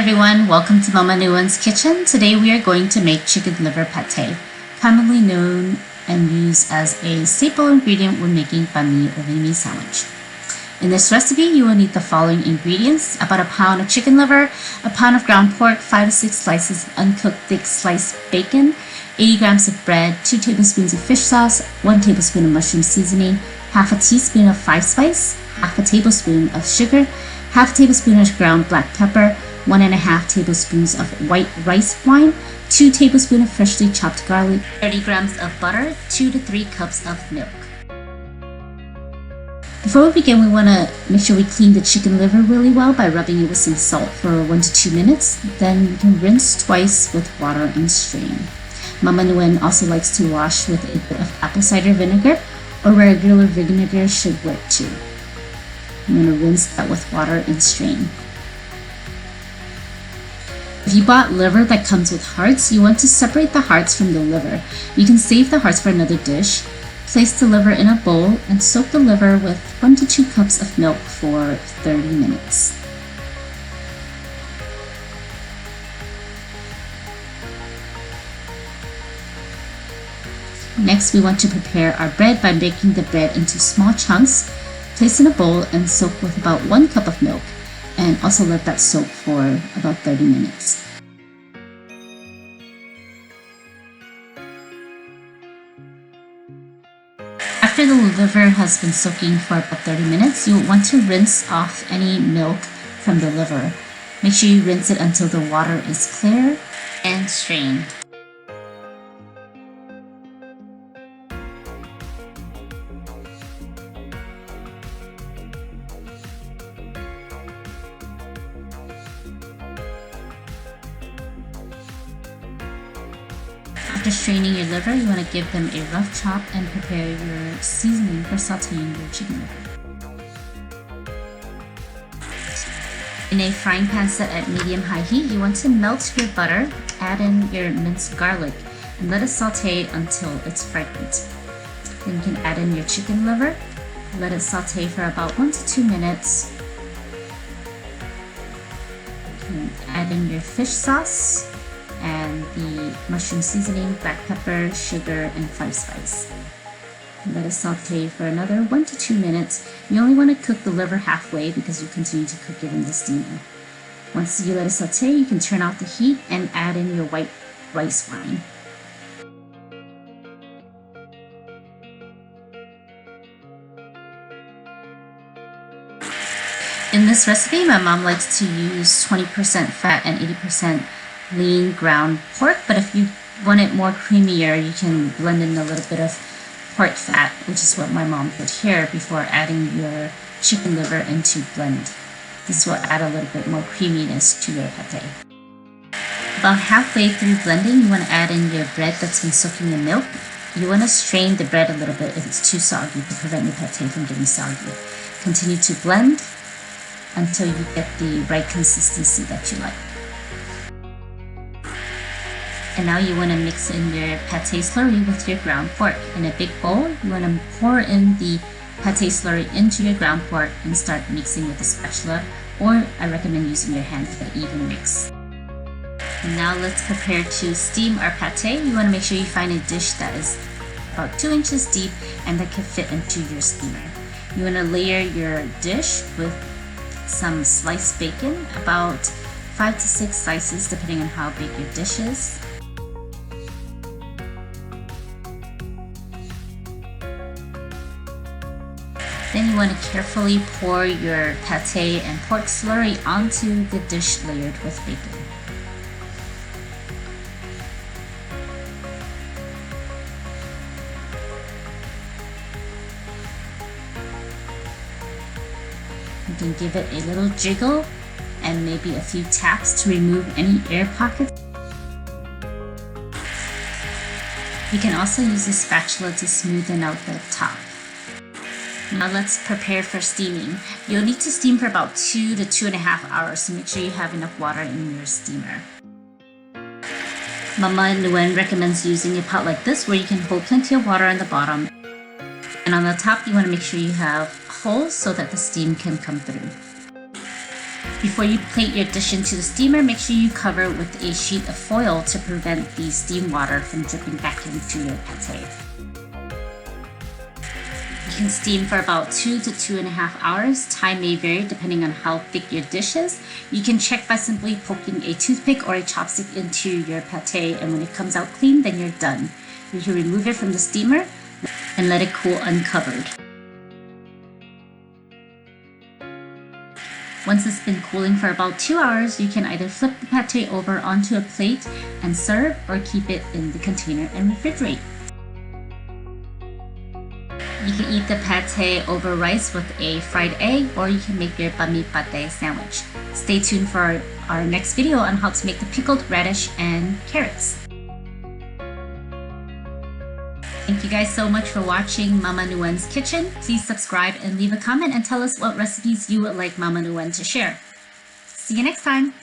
everyone, welcome to Momma Nguyen's kitchen. Today we are going to make chicken liver pâté, commonly known and used as a staple ingredient when making banh mi or Vietnamese sandwich. In this recipe, you will need the following ingredients: about a pound of chicken liver, a pound of ground pork, 5 to 6 slices of uncooked thick sliced bacon, 80 grams of bread, 2 tablespoons of fish sauce, 1 tablespoon of mushroom seasoning, half a teaspoon of five spice, half a tablespoon of sugar, half a tablespoon of ground black pepper, 1.5 tablespoons of white rice wine, 2 tablespoons of freshly chopped garlic, 30 grams of butter, 2 to 3 cups of milk. Before we begin, we want to make sure we clean the chicken liver really well by rubbing it with some salt for 1 to 2 minutes. Then you can rinse twice with water and strain. Momma Nguyen also likes to wash with a bit of apple cider vinegar or regular vinegar should work too. I'm going to rinse that with water and strain. If you bought liver that comes with hearts, you want to separate the hearts from the liver. You can save the hearts for another dish. Place the liver in a bowl and soak the liver with 1 to 2 cups of milk for 30 minutes. Next, we want to prepare our bread by breaking the bread into small chunks. Place in a bowl and soak with about 1 cup of milk, and also let that soak for about 30 minutes. After the liver has been soaking for about 30 minutes, you'll want to rinse off any milk from the liver. Make sure you rinse it until the water is clear and strain. After straining your liver, you want to give them a rough chop and prepare your seasoning for sauteing your chicken liver. In a frying pan set at medium-high heat, you want to melt your butter, add in your minced garlic, and let it saute until it's fragrant. Then you can add in your chicken liver, let it saute for about 1 to 2 minutes. You can add in your fish sauce and the mushroom seasoning, black pepper, sugar, and 5 spice. Let it saute for another 1 to 2 minutes. You only want to cook the liver halfway because you continue to cook it in the steamer. Once you let it saute, you can turn off the heat and add in your white rice wine. In this recipe, my mom likes to use 20% fat and 80% lean ground pork, but if you want it more creamier, you can blend in a little bit of pork fat, which is what my mom did here before adding your chicken liver into blend. This will add a little bit more creaminess to your pâté. About halfway through blending, you want to add in your bread that's been soaking in milk. You want to strain the bread a little bit if it's too soggy to prevent your pâté from getting soggy. Continue to blend until you get the right consistency that you like. And now you want to mix in your pâté slurry with your ground pork. In a big bowl, you want to pour in the pâté slurry into your ground pork and start mixing with a spatula, or I recommend using your hand for an even mix. And now let's prepare to steam our pâté. You want to make sure you find a dish that is about 2 inches deep and that can fit into your steamer. You want to layer your dish with some sliced bacon, about 5 to 6 slices depending on how big your dish is. Then you want to carefully pour your pâté and pork slurry onto the dish layered with bacon. You can give it a little jiggle and maybe a few taps to remove any air pockets. You can also use a spatula to smoothen out the top. Now let's prepare for steaming. You'll need to steam for about 2 to 2.5 hours, so make sure you have enough water in your steamer. Momma Nguyen recommends using a pot like this where you can hold plenty of water on the bottom. And on the top, you want to make sure you have holes so that the steam can come through. Before you plate your dish into the steamer, make sure you cover it with a sheet of foil to prevent the steam water from dripping back into your pâté. You can steam for about 2 to 2.5 hours. Time may vary depending on how thick your dish is. You can check by simply poking a toothpick or a chopstick into your pâté, and when it comes out clean, then you're done. You can remove it from the steamer and let it cool uncovered. Once it's been cooling for about 2 hours, you can either flip the pâté over onto a plate and serve, or keep it in the container and refrigerate. You can eat the pâté over rice with a fried egg, or you can make your banh mi pâté sandwich. Stay tuned for our next video on how to make the pickled radish and carrots. Thank you guys so much for watching Momma Nguyen's Kitchen. Please subscribe and leave a comment and tell us what recipes you would like Momma Nguyen to share. See you next time!